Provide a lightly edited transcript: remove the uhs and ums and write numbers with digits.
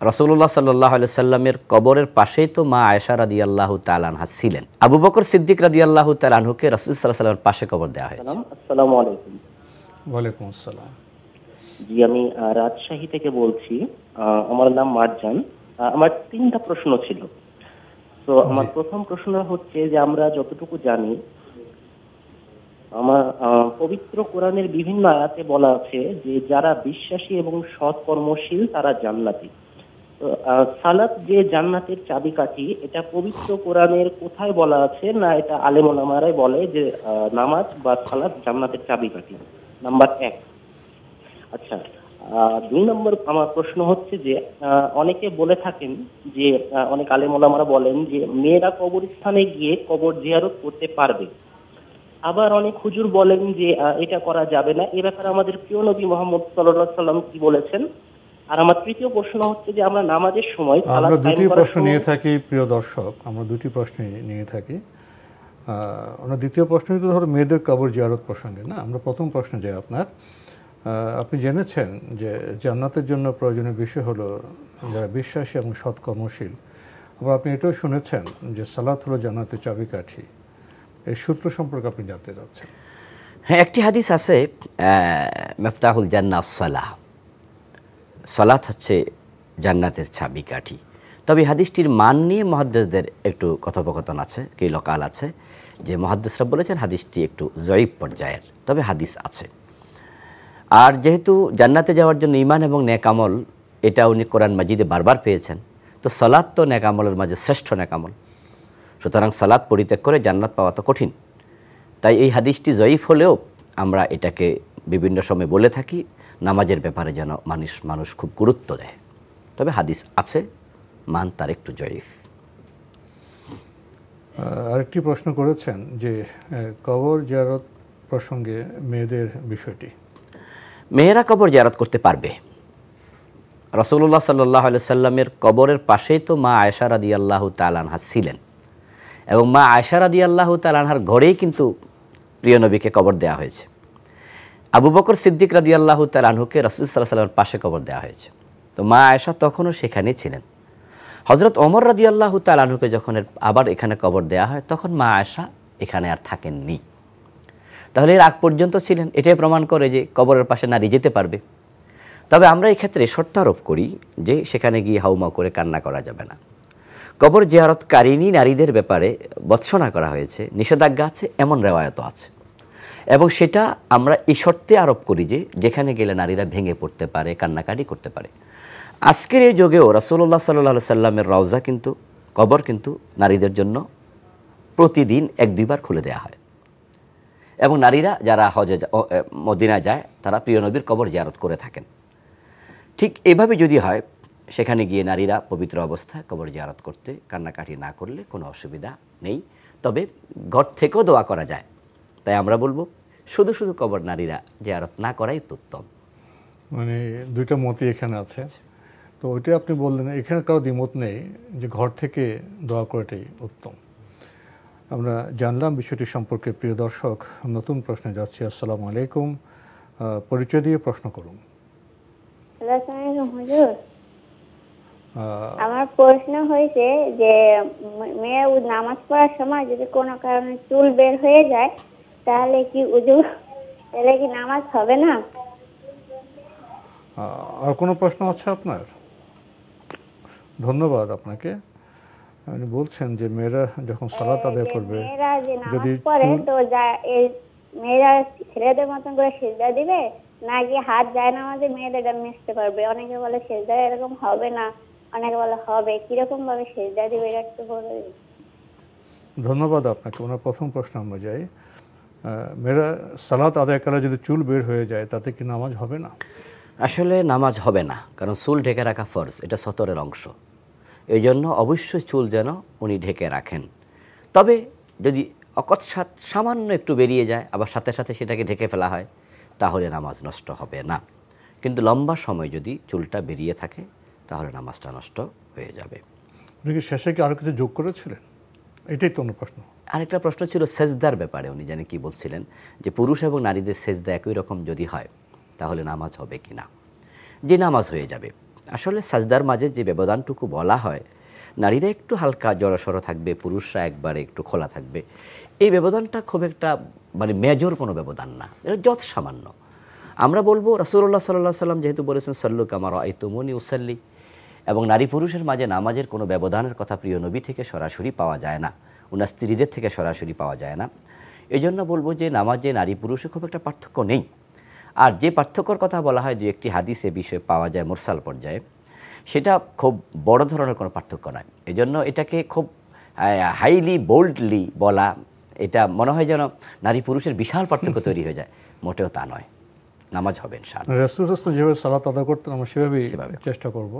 রাসূলুল্লাহ সাল্লাল্লাহু আলাইহি সাল্লামের কবরের পাশেই তো মা আয়েশা রাদিয়াল্লাহু তাআলা আনহা ছিলেন। আবু বকর সিদ্দিক রাদিয়াল্লাহু তাআলা আনহুকে রাসূল সাল্লাল্লাহু আলাইহি সাল্লামের পাশে কবর দেওয়া হয়েছে। আসসালামু আলাইকুম। ওয়ালাইকুম আসসালাম। জি, আমি রাজশাহী থেকে বলছি। আমার নাম মারজান। আমার 3টা প্রশ্ন ছিল। তো আমার প্রথম প্রশ্ন হচ্ছে যে আমরা যতটুকু জানি, আমার পবিত্র কোরআনের বিভিন্ন আয়াতে বলা আছে যে যারা বিশ্বাসী এবং সৎ কর্মশীল তারা জান্নাতি। তো সালাত যে জান্নাতের চাবিকাঠি, এটা পবিত্র কোরআনের কোথায় বলা আছে, না এটা আলেম ওলামারাই বলে যে নামাজ বা সালাত জান্নাতের চাবিকাঠি? নাম্বার 1। আচ্ছা, 2 নম্বর আমার প্রশ্ন হচ্ছে যে অনেকে বলে থাকেন যে অনেক আলেম ওলামারা বলেন যে মেয়েরা কবরস্থানে গিয়ে কবর জিয়ারত করতে পারবে। আবার অনেক হুজুর বলেন যে এটা করা যাবে না। এ ব্যাপারে আমাদের প্রিয় নবী মুহাম্মদ সাল্লাল্লাহু আলাইহি সাল্লাম কি বলেছেন? আর আমার তৃতীয় প্রশ্ন হচ্ছে যে আমরা নামাজের সময় আমরা দুটি প্রশ্ন নিয়ে থাকি প্রিয় দর্শক, আমরা দুটি প্রশ্ন নিয়ে থাকি। আমরা দ্বিতীয় প্রশ্ন তো ধরো মেয়েদের কবর জিয়ারত প্রসঙ্গে না, আমরা প্রথম প্রশ্নে যাই আপনার। আপনি জেনেছেন যে জান্নাতের জন্য প্রয়োজনীয় বিষয় হলো যারা বিশ্বাসী এবং সৎ কর্মশীল। আবার আপনি এটাও শুনেছেন যে সালাত হলো জান্নাতের চাবিকাঠি। এই সূত্র সম্পর্কে আপনি জানতে চাচ্ছেন। হ্যাঁ, একটি হাদিস আছে, মিফতাহুল জান্নাহ সালাহ, সালাত হচ্ছে জান্নাতের চাবিকাঠি। তবে হাদিসটির মান নিয়ে মুহাদ্দিসদের একটু কথোপকথন আছে, কি লোকাল আছে, যে মুহাদ্দিসরা বলেছেন হাদিসটি একটু জয়ীফ পর্যায়ের, তবে হাদিস আছে। আর যেহেতু জান্নাতে যাওয়ার জন্য ঈমান এবং নেক আমল, এটা উনি কোরআন মাজিদে বারবার পেয়েছেন, তো সালাত তো নেক আমলের মাঝে শ্রেষ্ঠ নেক আমল। সুতরাং সালাত পরিত্যাগ করে জান্নাত পাওয়া তো কঠিন। তাই এই হাদিসটি জয়ীফ হলেও আমরা এটাকে বিভিন্ন সময় বলে থাকি নামাজের ব্যাপারে যেন মানুষ খুব গুরুত্ব দেয়। তবে হাদিস আছে, মান তার একটু জয়ীফ। আরেকটি প্রশ্ন করেছেন যে কবর জিয়ারত প্রসঙ্গে মেয়েদের বিষয়টি। মেয়েরা কবর জিয়ারত করতে পারবে। রাসূলুল্লাহ সাল্লাল্লাহু আলাইহি সাল্লামের কবরের পাশেই তো মা আয়েশা রাদিয়াল্লাহু তাআলা আনহা ছিলেন, এবং মা আয়েশা রাদিয়াল্লাহু তাআলা আনহার ঘরেই কিন্তু প্রিয় নবীকে কবর দেওয়া হয়েছে। আবু বকর সিদ্দিক রাদিয়াল্লাহু তাআলা আনহুকে রাসূল সাল্লাল্লাহু আলাইহি সাল্লামের পাশে কবর দেওয়া হয়েছে। তো মা আয়েশা তখনও সেখানেই ছিলেন। হযরত ওমর রাদিয়াল্লাহু তাআলা আনহুকে যখন আবার এখানে কবর দেওয়া হয়, তখন মা আয়েশা এখানে আর থাকেননি। তাহলে এর আগ পর্যন্ত ছিলেন, এটাই প্রমাণ করে যে কবরের পাশে নারী যেতে পারবে। তবে আমরা এই ক্ষেত্রে শর্ত আরোপ করি যে সেখানে গিয়ে হাউমাউ করে কান্না করা যাবে না। কবর জিয়ারতকারিনী নারীদের ব্যাপারে ভর্ৎসনা করা হয়েছে, নিষেধাজ্ঞা আছে, এমন রেওয়ায়ত আছে, এবং সেটা আমরা এই শর্তে আরোপ করি যে যেখানে গেলে নারীরা ভেঙে পড়তে পারে, কান্নাকাটি করতে পারে। আজকের এই যুগেও রাসূলুল্লাহ সাল্লাল্লাহু আলাইহি সাল্লামের রওজা কিন্তু, কবর কিন্তু নারীদের জন্য প্রতিদিন 1-2 বার খুলে দেওয়া হয়, এবং নারীরা যারা হজে মদিনায় যায় তারা প্রিয় নবীর কবর জিয়ারত করে থাকেন। ঠিক এভাবে যদি হয়, সেখানে গিয়ে নারীরা পবিত্র অবস্থায় কবর জিয়ারত করতে কান্নাকাটি না করলে কোনো অসুবিধা নেই। তবে ঘর থেকেও দোয়া করা যায়। তাই আমরা বলবো শুধু শুধু কবর নারীরা জিয়ারত না করাই উত্তম। মানে দুইটা মতই এখানে আছে। তো ওইটা আপনি বললেন, এখানে কারো দ্বিমত নেই যে ঘর থেকে দোয়া করাটাই উত্তম। আমরা জানলাম বিষয়টি সম্পর্কে। প্রিয় দর্শক, নতুন প্রশ্নে যাচ্ছি। আসসালামু আলাইকুম, পরিচয় দিয়ে প্রশ্ন করুন। আমার প্রশ্ন হয়েছে যে মেয়ে নামাজ পড়ার সময় যদি কোনো কারণে চুল বের হয়ে যায়, তাহলে কি তাহলে কি নামাজ হবে না? আর কোনো প্রশ্ন আছে আপনার? ধন্যবাদ আপনাকে। আপনি বলছেন যে মেয়েরা যখন সালাত আদায় করবে, মেয়েরা যে নামাজ যদি পড়ে তো মেয়েরা ছেলেদের মতন করে সিজদা দিবে, নাকি হাত যায় নামাজে মেয়েদের মিশতে পারবে? অনেকে বলে সিজদা এরকম হবে না, অনেকে বলে হবে। কিরকম ভাবে সিজদা দিবে এটা একটু বলে দিন। ধন্যবাদ আপনাকে। ওনার প্রথম প্রশ্ন আমরা যাই। মেয়েরা সালাত আদায়কালে যদি চুল বের হয়ে যায়, তাতে কি নামাজ হবে না? আসলে নামাজ হবে না, কারণ চুল ঢেকে রাখা ফরজ, এটা সতরের অংশ। এই জন্য অবশ্যই চুল যেন উনি ঢেকে রাখেন। তবে যদি অকস্মাৎ সামান্য একটু বেরিয়ে যায়, আবার সাথে সাথে সেটাকে ঢেকে ফেলা হয়, তাহলে নামাজ নষ্ট হবে না। কিন্তু লম্বা সময় যদি চুলটা বেরিয়ে থাকে, তাহলে নামাজটা নষ্ট হয়ে যাবে। উনি কি শেষে কি আরও কিছু যোগ করেছিলেন? এটাই তো অন্য প্রশ্ন। আরেকটা প্রশ্ন ছিল সেজদার ব্যাপারে। উনি জানি কি বলছিলেন যে পুরুষ এবং নারীদের সেজদা একই রকম যদি হয়, তাহলে নামাজ হবে কি না? যে নামাজ হয়ে যাবে। আসলে সাজদার মাঝে যে ব্যবধানটুকু বলা হয়, নারীরা একটু হালকা জড়সড় থাকবে, পুরুষরা একবারে একটু খোলা থাকবে, এই ব্যবধানটা খুব একটা মানে মেজর কোনো ব্যবধান না, এটা যত সামান্য। আমরা বলবো রাসূলুল্লাহ সাল্লাল্লাহু আলাইহি ওয়াসাল্লাম যেহেতু বলেছেন সাল্লু কামা রাআইতুমুনি উসাল্লি, এবং নারী পুরুষের মাঝে নামাজের কোনো ব্যবধানের কথা প্রিয় নবী থেকে সরাসরি পাওয়া যায় না, ওনার স্ত্রীদের থেকে সরাসরি পাওয়া যায় না। এই জন্য বলবো যে নামাজে নারী পুরুষে খুব একটা পার্থক্য নেই। আর যে পার্থক্যর কথা বলা হয়, যে একটি হাদিসে বিষয়ে পাওয়া যায় মুরসাল পর্যায়ে, সেটা খুব বড় ধরনের কোনো পার্থক্য নয়। এই জন্য এটাকে খুব হাইলি বোল্ডলি বলা, এটা মনে হয় যেন নারী পুরুষের বিশাল পার্থক্য তৈরি হয়ে যায়, মোটেও তা নয়। নামাজ হবে ইনশাআল্লাহ। রাসূলুল্লাহ যেভাবে সালাত আদা করতেন আমরা সেভাবেই চেষ্টা করব।